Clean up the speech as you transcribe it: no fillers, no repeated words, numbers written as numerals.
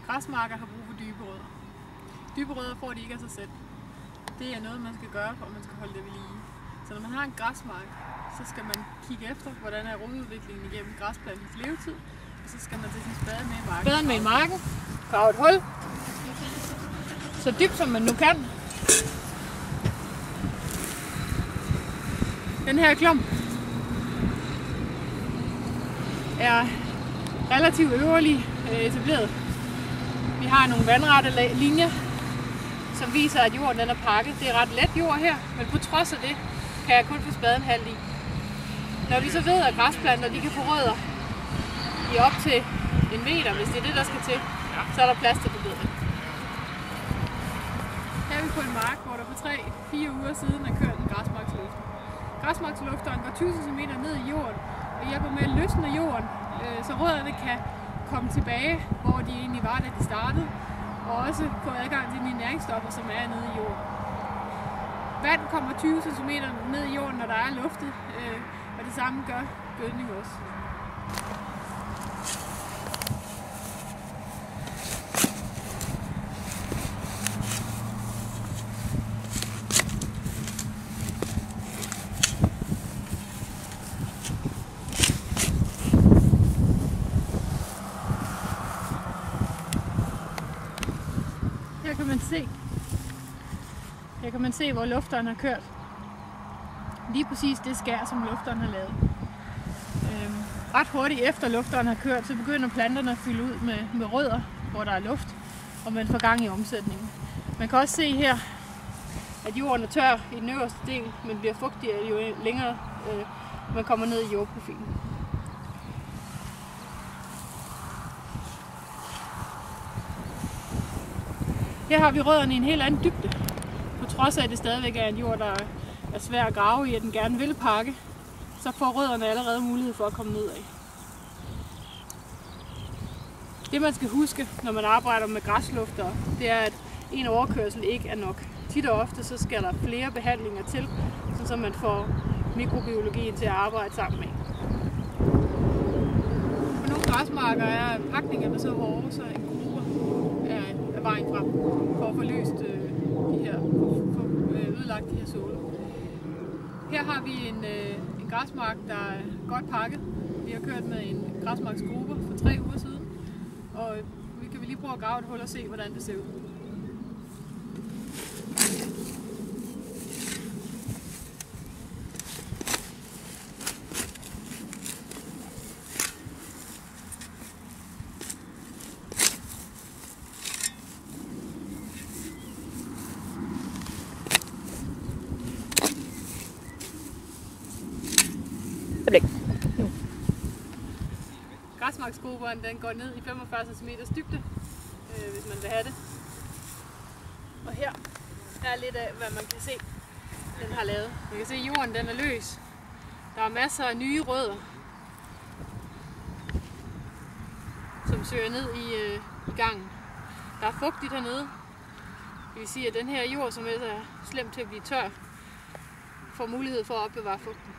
Græsmarker har brug for dybe rødder. Dybe rødder får de ikke af sig selv. Det er noget, man skal gøre, for at man skal holde det ved lige. Så når man har en græsmark, så skal man kigge efter, hvordan er rodudviklingen igennem græsplantens levetid. Og så skal man tage sin spade med i marken. Spaden med i marken. Grave et hul. Så dybt som man nu kan. Den her klump er relativt øverlig etableret. Vi har nogle vandrette linjer, som viser, at jorden den er pakket. Det er ret let jord her, men på trods af det kan jeg kun få spaden halvt i. Når vi så ved, at græsplanter de kan få rødder i op til 1 meter, hvis det er det, der skal til, så er der plads til forbedring. Her er vi på en mark, hvor der for 3-4 uger siden er kørt en græsmarkslufter. Græsmarkslufteren går 20 cm ned i jorden og hjælper med at løsne jorden, så rødderne kan komme tilbage, hvor de egentlig var, da de startede, og også få adgang til de næringsstoffer, som er nede i jorden. Vand kommer 20 cm ned i jorden, når der er luftet, og det samme gør gødning også. Her kan man se, hvor lufteren har kørt. Lige præcis det skær, som lufteren har lavet. Ret hurtigt efter lufteren har kørt, så begynder planterne at fylde ud med rødder, hvor der er luft, og man får gang i omsætningen. Man kan også se her, at jorden er tør i den øverste del, men bliver fugtigere jo længere man kommer ned i jordprofilen. Her har vi rødderne i en helt anden dybde. På trods af, at det stadigvæk er en jord, der er svær at grave i, og den gerne vil pakke, så får rødderne allerede mulighed for at komme ned af. Det man skal huske, når man arbejder med græsluftere, det er, at en overkørsel ikke er nok. Tit og ofte så skal der flere behandlinger til, så man får mikrobiologien til at arbejde sammen med. På nogle græsmarker er pakningerne så hårde, så en gruber er vejen frem for at få løst ødelagt de her såler. Her har vi en græsmark, der er godt pakket. Vi har kørt med en græsmarksgruber for 3 uger siden, og vi kan lige prøve at grave et hul og se, hvordan det ser ud. Græsmarksgruberen den går ned i 45 cm dybde, hvis man vil have det. Og her er lidt af, hvad man kan se, den har lavet. Man kan se, at jorden den er løs. Der er masser af nye rødder, som søger ned i gangen. Der er fugtigt hernede. Det vil sige, at den her jord, som er slemt til at blive tør, får mulighed for at opbevare fugten.